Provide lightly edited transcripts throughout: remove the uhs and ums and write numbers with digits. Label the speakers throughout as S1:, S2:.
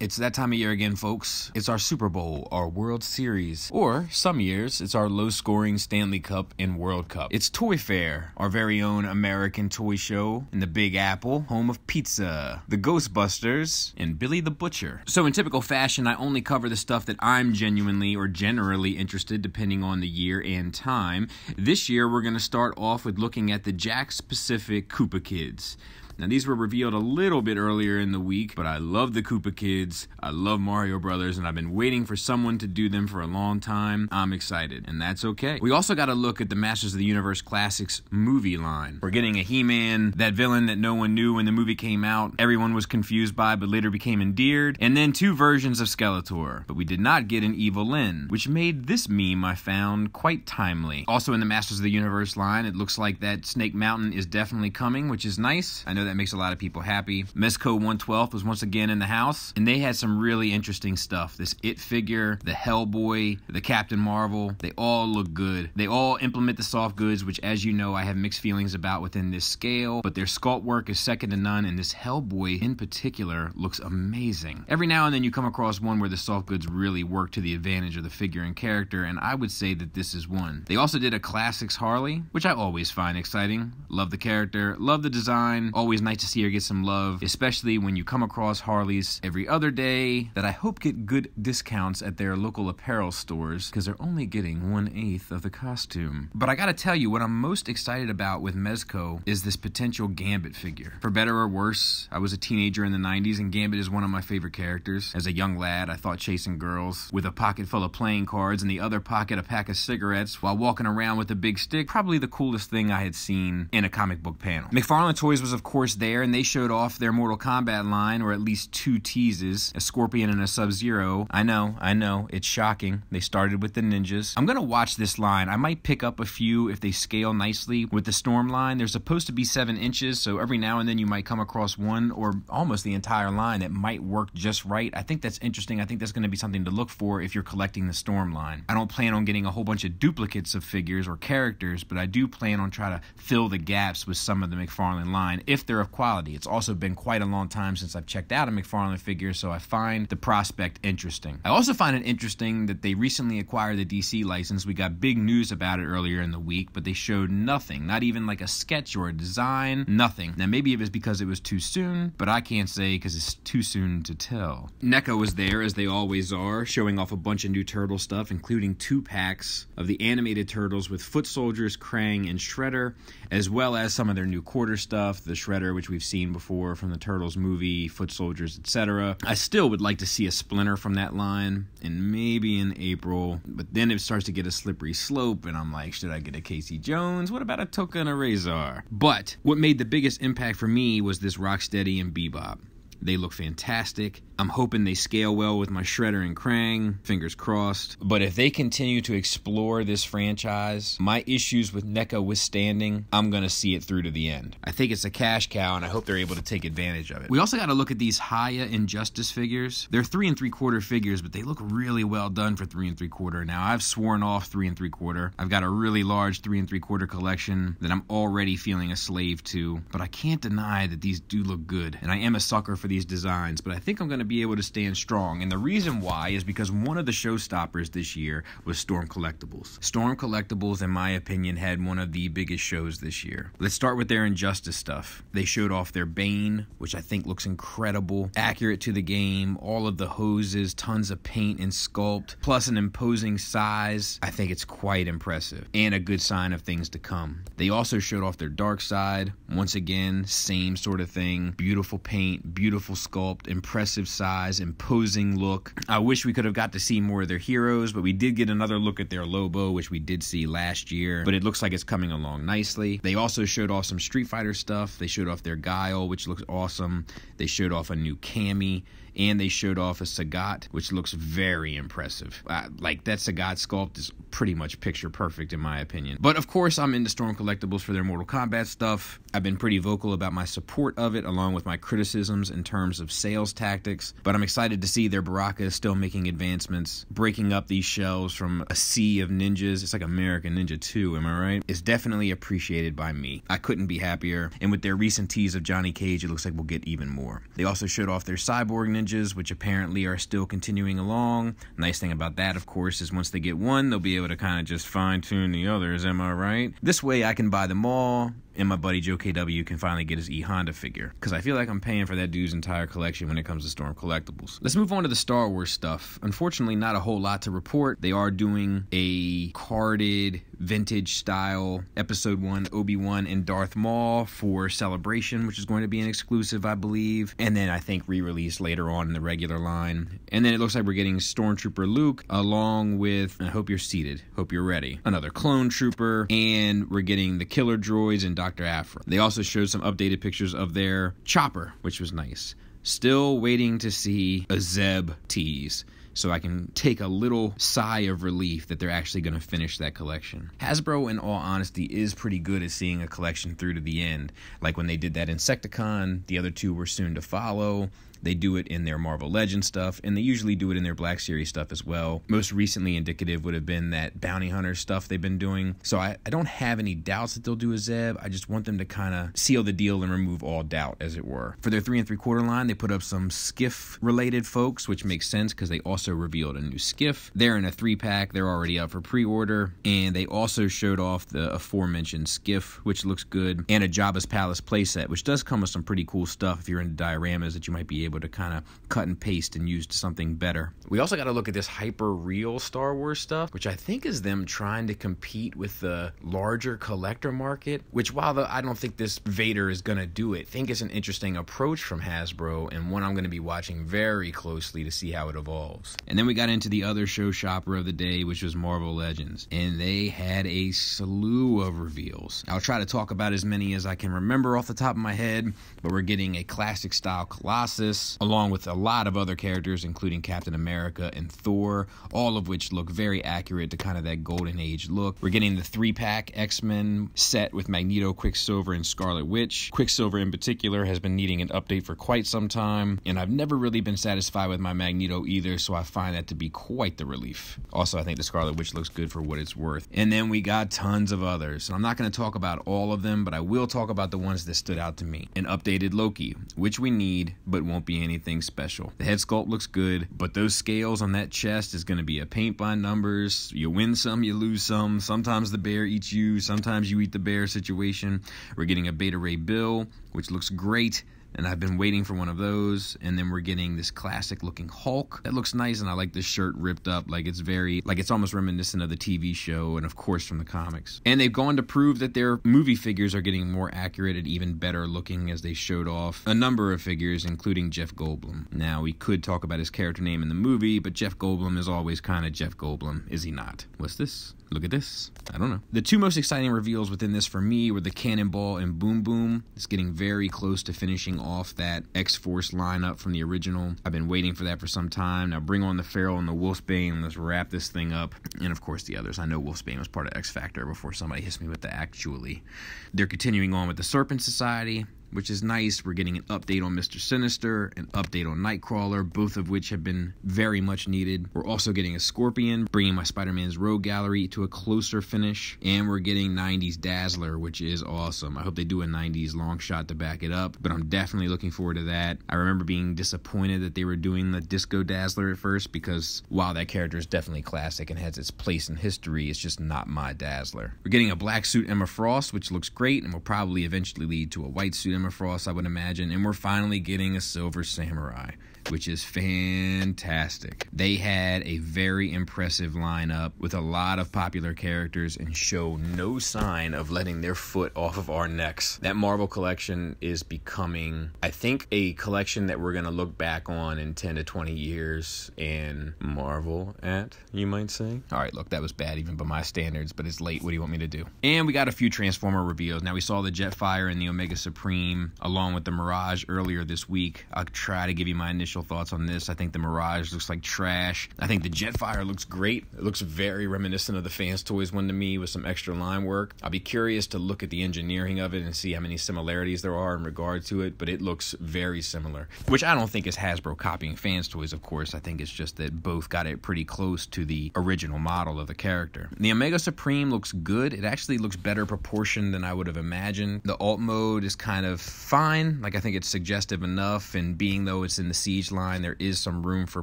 S1: It's that time of year again, folks. It's our Super Bowl, our World Series, or some years, it's our low-scoring Stanley Cup and World Cup. It's Toyfair, our very own American toy show in the Big Apple, home of pizza, the Ghostbusters, and Billy the Butcher. So in typical fashion, I only cover the stuff that I'm genuinely or generally interested, depending on the year and time. This year, we're going to start off with looking at the Jakks Pacific Koopa Kids. Now, these were revealed a little bit earlier in the week, but I love the Koopa Kids, I love Mario Brothers, and I've been waiting for someone to do them for a long time. I'm excited, and that's okay. We also got to look at the Masters of the Universe Classics movie line. We're getting a He-Man, that villain that no one knew when the movie came out, everyone was confused by, but later became endeared, and then 2 versions of Skeletor. But we did not get an Evil Lyn, which made this meme I found quite timely. Also in the Masters of the Universe line, it looks like that Snake Mountain is definitely coming, which is nice. I know that makes a lot of people happy. Mezco 112 was once again in the house, and they had some really interesting stuff. This It figure, the Hellboy, the Captain Marvel, they all look good. They all implement the soft goods, which, as you know, I have mixed feelings about within this scale, but their sculpt work is second to none, and this Hellboy in particular looks amazing. Every now and then you come across one where the soft goods really work to the advantage of the figure and character, and I would say that this is one. They also did a Classics Harley, which I always find exciting. Love the character, love the design, always nice to see her get some love, especially when you come across Harleys every other day that I hope get good discounts at their local apparel stores because they're only getting 1/8 of the costume. But I gotta tell you, what I'm most excited about with Mezco is this potential Gambit figure. For better or worse, I was a teenager in the 90s and Gambit is one of my favorite characters. As a young lad, I thought chasing girls with a pocket full of playing cards and the other pocket a pack of cigarettes while walking around with a big stick, probably the coolest thing I had seen in a comic book panel. McFarlane Toys was of course there, and they showed off their Mortal Kombat line, or at least 2 teases, a Scorpion and a Sub-Zero. I know, it's shocking. They started with the ninjas. I'm gonna watch this line. I might pick up a few if they scale nicely. With the Storm line, they're supposed to be 7 inches, so every now and then you might come across one or almost the entire line that might work just right. I think that's interesting. I think that's gonna be something to look for if you're collecting the Storm line. I don't plan on getting a whole bunch of duplicates of figures or characters, but I do plan on trying to fill the gaps with some of the McFarlane line if they're of quality. It's also been quite a long time since I've checked out a McFarlane figure, so I find the prospect interesting. I also find it interesting that they recently acquired the DC license. We got big news about it earlier in the week, but they showed nothing, not even like a sketch or a design, nothing. Now maybe it was because it was too soon, but I can't say because it's too soon to tell. NECA was there, as they always are, showing off a bunch of new Turtle stuff, including 2 packs of the animated Turtles with Foot Soldiers, Krang, and Shredder, as well as some of their new quarter stuff, the Shredder, which we've seen before from the Turtles movie, Foot Soldiers, etc. I still would like to see a Splinter from that line, and maybe in April, but then it starts to get a slippery slope, and I'm like, should I get a Casey Jones? What about a Toka and a Razor? But what made the biggest impact for me was this Rocksteady and Bebop. They look fantastic. I'm hoping they scale well with my Shredder and Krang, fingers crossed. But if they continue to explore this franchise, my issues with NECA withstanding, I'm gonna see it through to the end. I think it's a cash cow, and I hope they're able to take advantage of it. We also gotta look at these Haya Injustice figures. They're 3 3/4 figures, but they look really well done for 3 3/4. Now, I've sworn off 3 3/4. I've got a really large 3 3/4 collection that I'm already feeling a slave to, but I can't deny that these do look good, and I am a sucker for these designs, but I think I'm gonna be able to stand strong, and the reason why is because one of the showstoppers this year was Storm Collectibles. Storm Collectibles, in my opinion, had one of the biggest shows this year. Let's start with their Injustice stuff. They showed off their Bane, which I think looks incredible, accurate to the game, all of the hoses, tons of paint and sculpt, plus an imposing size. I think it's quite impressive, and a good sign of things to come. They also showed off their Dark Side. Once again, same sort of thing, beautiful paint, beautiful sculpt, impressive size, imposing look. I wish we could have got to see more of their heroes, but we did get another look at their Lobo, which we did see last year, but it looks like it's coming along nicely. They also showed off some Street Fighter stuff. They showed off their Guile, which looks awesome. They showed off a new Cammy, and they showed off a Sagat, which looks very impressive. Like, that Sagat sculpt is pretty much picture perfect in my opinion. But of course, I'm into Storm Collectibles for their Mortal Kombat stuff. I've been pretty vocal about my support of it, along with my criticisms in terms of sales tactics, but I'm excited to see their Baraka is still making advancements, breaking up these shelves from a sea of ninjas. It's like American Ninja 2, am I right? It's definitely appreciated by me. I couldn't be happier, and with their recent tease of Johnny Cage, it looks like we'll get even more. They also showed off their Cyborg Ninja challenges, which apparently are still continuing along. Nice thing about that, of course, is once they get one, they'll be able to kind of just fine-tune the others, am I right? This way I can buy them all, and my buddy Joe KW can finally get his E-Honda figure, because I feel like I'm paying for that dude's entire collection when it comes to Storm Collectibles. Let's move on to the Star Wars stuff. Unfortunately, not a whole lot to report. They are doing a carded vintage style Episode 1 Obi-Wan and Darth Maul for Celebration, which is going to be an exclusive, I believe, and then I think re-released later on in the regular line. And then it looks like we're getting Stormtrooper Luke along with, I hope you're seated, hope you're ready, another clone trooper, and we're getting the killer droids and Dr. Aphra. They also showed some updated pictures of their chopper, which was nice. Still waiting to see a Zeb tease, so I can take a little sigh of relief that they're actually going to finish that collection. Hasbro, in all honesty, is pretty good at seeing a collection through to the end. Like when they did that Insecticon, the other two were soon to follow. They do it in their Marvel Legends stuff, and they usually do it in their Black Series stuff as well. Most recently indicative would have been that Bounty Hunter stuff they've been doing. So I don't have any doubts that they'll do a Zeb. I just want them to kind of seal the deal and remove all doubt, as it were. For their 3 3/4 line, they put up some Skiff-related folks, which makes sense because they also revealed a new Skiff. They're in a 3-pack. They're already up for pre-order. And they also showed off the aforementioned Skiff, which looks good, and a Jabba's Palace playset, which does come with some pretty cool stuff if you're into dioramas that you might be able to kind of cut and paste and use to something better. We also got to look at this hyper real Star Wars stuff, which I think is them trying to compete with the larger collector market, which while I don't think this Vader is going to do it, I think it's an interesting approach from Hasbro and one I'm going to be watching very closely to see how it evolves. And then we got into the other show shopper of the day, which was Marvel Legends, and they had a slew of reveals. I'll try to talk about as many as I can remember off the top of my head, but we're getting a classic style Colossus, along with a lot of other characters, including Captain America and Thor, all of which look very accurate to kind of that Golden Age look. We're getting the 3-pack X-Men set with Magneto, Quicksilver, and Scarlet Witch. Quicksilver in particular has been needing an update for quite some time, and I've never really been satisfied with my Magneto either, so I find that to be quite the relief. Also, I think the Scarlet Witch looks good for what it's worth. And then we got tons of others. And I'm not going to talk about all of them, but I will talk about the ones that stood out to me. An updated Loki, which we need, but won't be anything special. The head sculpt looks good, but those scales on that chest is going to be a paint by numbers. You win some, you lose some. Sometimes the bear eats you, sometimes you eat the bear situation. We're getting a Beta Ray Bill, which looks great, and I've been waiting for one of those. And then we're getting this classic looking Hulk that looks nice, and I like this shirt ripped up like it's almost reminiscent of the TV show and of course from the comics. And they've gone to prove that their movie figures are getting more accurate and even better looking, as they showed off a number of figures, including Jeff Goldblum. Now, we could talk about his character name in the movie, but Jeff Goldblum is always kind of Jeff Goldblum, is he not? What's this? Look at this. I don't know. The two most exciting reveals within this for me were the Cannonball and Boom Boom. It's getting very close to finishing off that X-Force lineup from the original. I've been waiting for that for some time. Now bring on the Feral and the Wolfsbane. Let's wrap this thing up. And of course the others. I know Wolfsbane was part of X-Factor before somebody hits me with the actually. They're continuing on with the Serpent Society, which is nice. We're getting an update on Mr. Sinister, an update on Nightcrawler, both of which have been very much needed. We're also getting a Scorpion, bringing my Spider-Man's Rogue Gallery to a closer finish, and we're getting 90s Dazzler, which is awesome. I hope they do a 90s long shot to back it up, but I'm definitely looking forward to that. I remember being disappointed that they were doing the Disco Dazzler at first, because while that character is definitely classic and has its place in history, it's just not my Dazzler. We're getting a black suit Emma Frost, which looks great and will probably eventually lead to a white suit Emma Frost, I would imagine. And we're finally getting a Silver Samurai, which is fantastic. They had a very impressive lineup with a lot of popular characters and show no sign of letting their foot off of our necks. That Marvel collection is becoming, I think, a collection that we're going to look back on in 10 to 20 years and marvel at, you might say. All right, look, that was bad even by my standards, but it's late. What do you want me to do? And we got a few Transformer reveals. Now, we saw the Jetfire and the Omega Supreme along with the Mirage earlier this week. I'll try to give you my initial thoughts on this. I think the Mirage looks like trash. I think the Jetfire looks great. It looks very reminiscent of the Fans Toys one to me with some extra line work. I'll be curious to look at the engineering of it and see how many similarities there are in regard to it, but it looks very similar, which I don't think is Hasbro copying Fans Toys, of course. I think it's just that both got it pretty close to the original model of the character. The Omega Supreme looks good. It actually looks better proportioned than I would have imagined. The alt mode is kind of fine. Like, I think it's suggestive enough, and being though it's in the Siege Siege line, there is some room for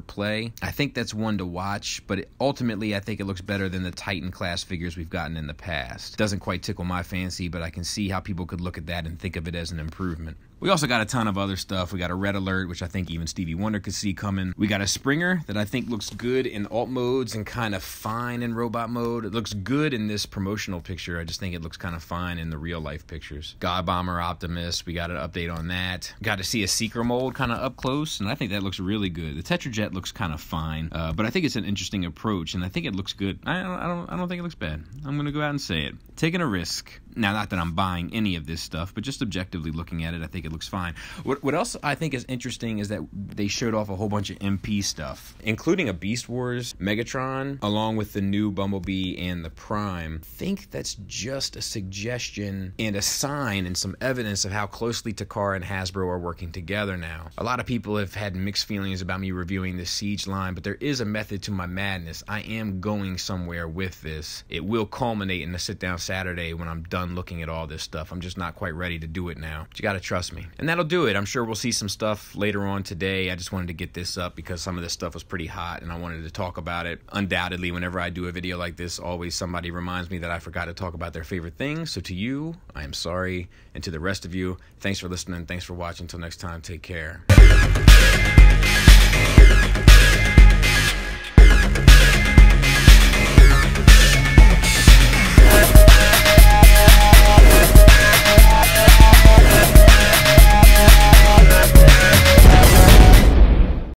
S1: play. I think that's one to watch, but ultimately I think it looks better than the Titan class figures we've gotten in the past. Doesn't quite tickle my fancy, but I can see how people could look at that and think of it as an improvement. We also got a ton of other stuff. We got a Red Alert, which I think even Stevie Wonder could see coming. We got a Springer that I think looks good in alt modes and kind of fine in robot mode. It looks good in this promotional picture. I just think it looks kind of fine in the real life pictures. God Bomber Optimus, we got an update on that. Got to see a Seeker mold kind of up close, and I think that looks really good. The Tetrajet looks kind of fine, but I think it's an interesting approach, and I think it looks good. I don't think it looks bad. I'm gonna go out and say it. Taking a risk. Now, not that I'm buying any of this stuff, but just objectively looking at it, I think it looks fine. What else I think is interesting is that they showed off a whole bunch of MP stuff, including a Beast Wars Megatron, along with the new Bumblebee and the Prime. I think that's just a suggestion and a sign and some evidence of how closely Takara and Hasbro are working together now. A lot of people have had mixed feelings about me reviewing the Siege line, but there is a method to my madness. I am going somewhere with this. It will culminate in a sit-down Saturday when I'm done looking at all this stuff. I'm just not quite ready to do it now. But you gotta trust me. And that'll do it. I'm sure we'll see some stuff later on today. I just wanted to get this up because some of this stuff was pretty hot and I wanted to talk about it. Undoubtedly, whenever I do a video like this, always somebody reminds me that I forgot to talk about their favorite things. So to you, I am sorry. And to the rest of you, thanks for listening. Thanks for watching. Until next time, take care.